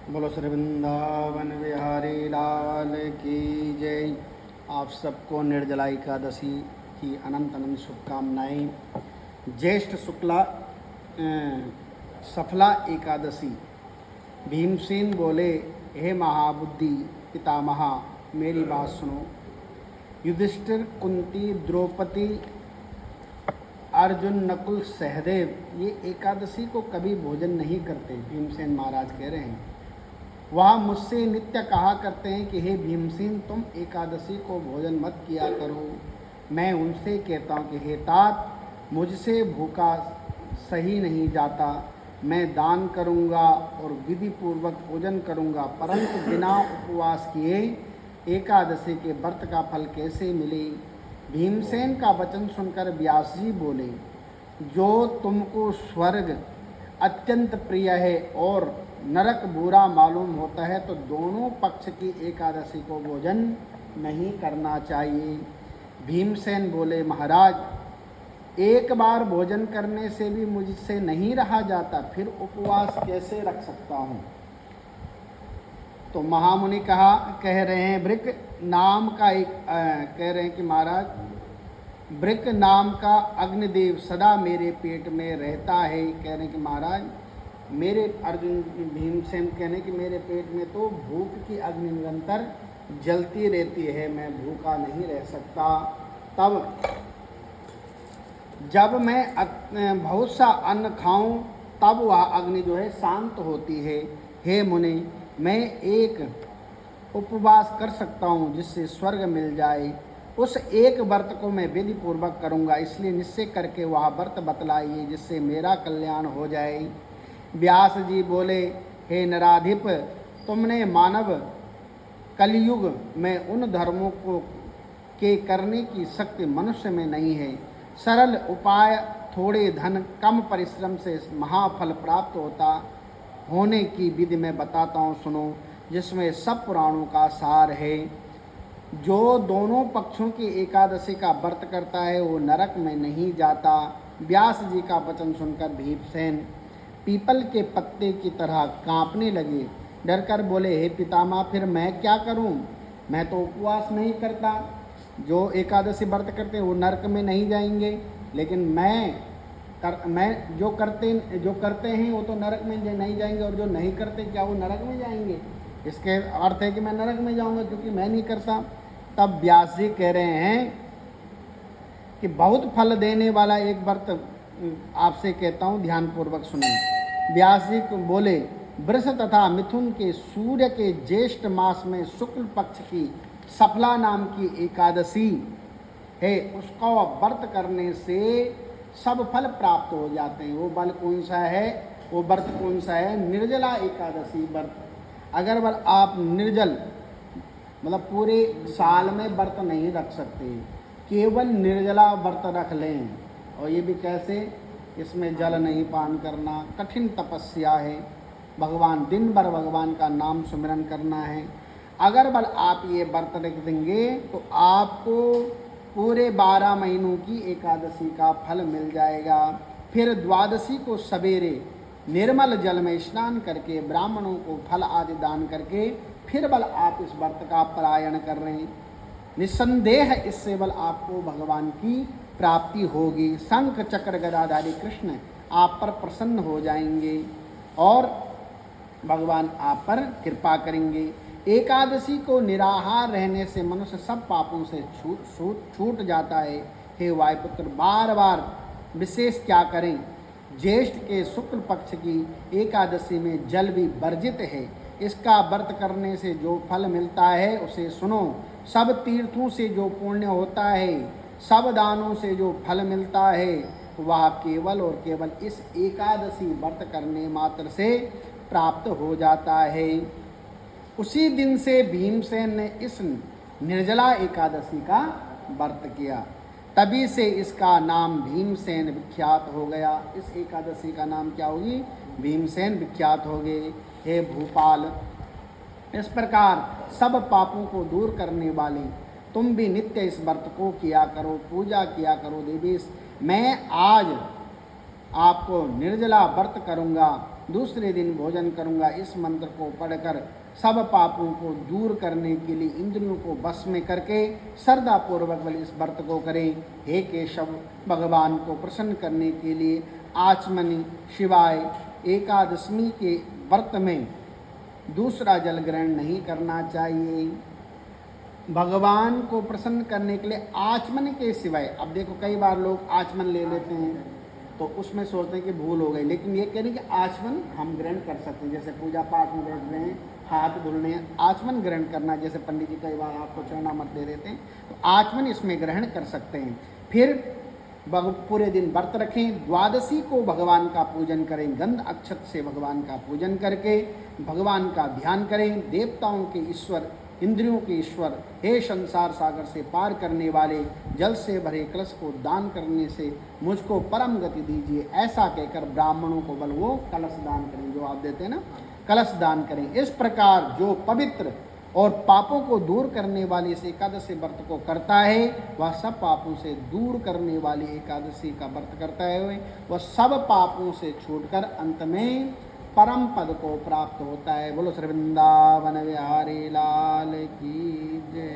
बोलो श्री वृंदावन बिहारी लाल की जय। आप सबको निर्जला एकादशी की अनंत अनंत शुभकामनाएं। ज्येष्ठ शुक्ला सफला एकादशी। भीमसेन बोले, हे महाबुद्धि पितामहा, मेरी बात सुनो। युधिष्ठिर, कुंती, द्रौपदी, अर्जुन, नकुल, सहदेव ये एकादशी को कभी भोजन नहीं करते। भीमसेन महाराज कह रहे हैं, वह मुझसे नित्य कहा करते हैं कि हे भीमसेन, तुम एकादशी को भोजन मत किया करो। मैं उनसे कहता हूँ कि हे तात, मुझसे भूखा सही नहीं जाता। मैं दान करूँगा और विधि पूर्वक भोजन करूँगा, परंतु बिना उपवास किए एकादशी के व्रत का फल कैसे मिले। भीमसेन का वचन सुनकर व्यास जी बोले, जो तुमको स्वर्ग अत्यंत प्रिय है और नरक बुरा मालूम होता है, तो दोनों पक्ष की एकादशी को भोजन नहीं करना चाहिए। भीमसेन बोले, महाराज, एक बार भोजन करने से भी मुझसे नहीं रहा जाता, फिर उपवास कैसे रख सकता हूँ। तो महामुनि कह रहे हैं, वृक नाम का कह रहे हैं कि महाराज, वृक नाम का अग्निदेव सदा मेरे पेट में रहता है। कह रहे हैं कि महाराज, मेरे अर्जुन भीमसेन कहने कि मेरे पेट में तो भूख की अग्नि निरंतर जलती रहती है, मैं भूखा नहीं रह सकता। तब जब मैं बहुत सा अन्न खाऊं, तब वह अग्नि जो है शांत होती है। हे मुनि, मैं एक उपवास कर सकता हूँ जिससे स्वर्ग मिल जाए। उस एक व्रत को मैं विधि पूर्वक करूँगा, इसलिए निश्चय करके वह व्रत बतलाइए जिससे मेरा कल्याण हो जाए। व्यास जी बोले, हे नराधिप, तुमने मानव कलयुग में उन धर्मों को के करने की शक्ति मनुष्य में नहीं है। सरल उपाय, थोड़े धन, कम परिश्रम से महाफल प्राप्त होने की विधि मैं बताता हूँ, सुनो, जिसमें सब पुराणों का सार है। जो दोनों पक्षों की एकादशी का व्रत करता है वो नरक में नहीं जाता। व्यास जी का वचन सुनकर भीमसेन पीपल के पत्ते की तरह कांपने लगे। डरकर बोले, हे पितामह, फिर मैं क्या करूं? मैं तो उपवास नहीं करता। जो एकादशी व्रत करते हैं वो नरक में नहीं जाएंगे, लेकिन मैं जो करते हैं वो तो नरक में नहीं जाएंगे, और जो नहीं करते क्या वो नरक में जाएंगे? इसके अर्थ है कि मैं नरक में जाऊंगा क्योंकि मैं नहीं करता। तब व्यास जी कह रहे हैं कि बहुत फल देने वाला एक व्रत आपसे कहता हूँ, ध्यानपूर्वक सुनिए। व्यास जी को बोले, वृष तथा मिथुन के सूर्य के ज्येष्ठ मास में शुक्ल पक्ष की सफला नाम की एकादशी है, उसका व्रत करने से सब फल प्राप्त हो जाते हैं। वो बल कौन सा है, वो व्रत कौन सा है? निर्जला एकादशी व्रत। अगर आप निर्जल मतलब पूरे साल में व्रत नहीं रख सकते, केवल निर्जला व्रत रख लें, और ये भी कैसे? इसमें जल नहीं पान करना, कठिन तपस्या है, दिन भर भगवान का नाम सुमिरन करना है। अगर आप ये व्रत रख देंगे तो आपको पूरे 12 महीनों की एकादशी का फल मिल जाएगा। फिर द्वादशी को सवेरे निर्मल जल में स्नान करके ब्राह्मणों को फल आदि दान करके फिर आप इस व्रत का पारायण कर रहे हैं। निस्संदेह इससे आपको भगवान की प्राप्ति होगी। शंख चक्र गदाधारी कृष्ण आप पर प्रसन्न हो जाएंगे और भगवान आप पर कृपा करेंगे। एकादशी को निराहार रहने से मनुष्य सब पापों से छूट जाता है। हे वायुपुत्र, बार बार विशेष क्या करें? ज्येष्ठ के शुक्ल पक्ष की एकादशी में जल भी वर्जित है। इसका व्रत करने से जो फल मिलता है उसे सुनो। सब तीर्थों से जो पुण्य होता है, सब दानों से जो फल मिलता है, वह केवल और केवल इस एकादशी व्रत करने मात्र से प्राप्त हो जाता है। उसी दिन से भीमसेन ने इस निर्जला एकादशी का व्रत किया, तभी से इसका नाम भीमसेन विख्यात हो गया। इस एकादशी का नाम क्या होगी? भीमसेन विख्यात हो गए। हे भूपाल, इस प्रकार सब पापों को दूर करने वाले तुम भी नित्य इस व्रत को किया करो, पूजा किया करो। देवेश, मैं आज आपको निर्जला व्रत करूँगा। दूसरे दिन भोजन करूंगा। इस मंत्र को पढ़कर सब पापों को दूर करने के लिए इंद्रियों को बस में करके श्रद्धा पूर्वक वाले इस व्रत को करें। हे केशव, भगवान को प्रसन्न करने के लिए आचमनी शिवाय एकादशमी के व्रत में दूसरा जल ग्रहण नहीं करना चाहिए। भगवान को प्रसन्न करने के लिए आचमन के सिवाय, अब देखो कई बार लोग आचमन ले लेते हैं तो उसमें सोचते हैं कि भूल हो गई, लेकिन ये कह रहे हैं कि आचमन हम ग्रहण कर सकते हैं। जैसे पूजा पाठ में बैठ रहे हैं, हाथ धुलने हैं, आचमन ग्रहण करना, जैसे पंडित जी कई बार आपको चरणामृत दे देते हैं, तो आचमन इसमें ग्रहण कर सकते हैं। फिर पूरे दिन व्रत रखें। द्वादशी को भगवान का पूजन करें। गंध अक्षत से भगवान का पूजन करके भगवान का ध्यान करें। देवताओं के ईश्वर, इंद्रियों के ईश्वर, हे संसार सागर से पार करने वाले, जल से भरे कलश को दान करने से मुझको परम गति दीजिए, ऐसा कहकर ब्राह्मणों को बल वो कलश दान करें, जो आप देते हैं ना, कलश दान करें। इस प्रकार जो पवित्र और पापों को दूर करने वाली इस एकादशी व्रत को करता है, वह सब पापों से दूर करने वाली एकादशी का व्रत करता है, वह सब पापों से छूटकर अंत में परम पद को प्राप्त होता है। बोलो श्री वृंदावन बिहारी लाल की जय।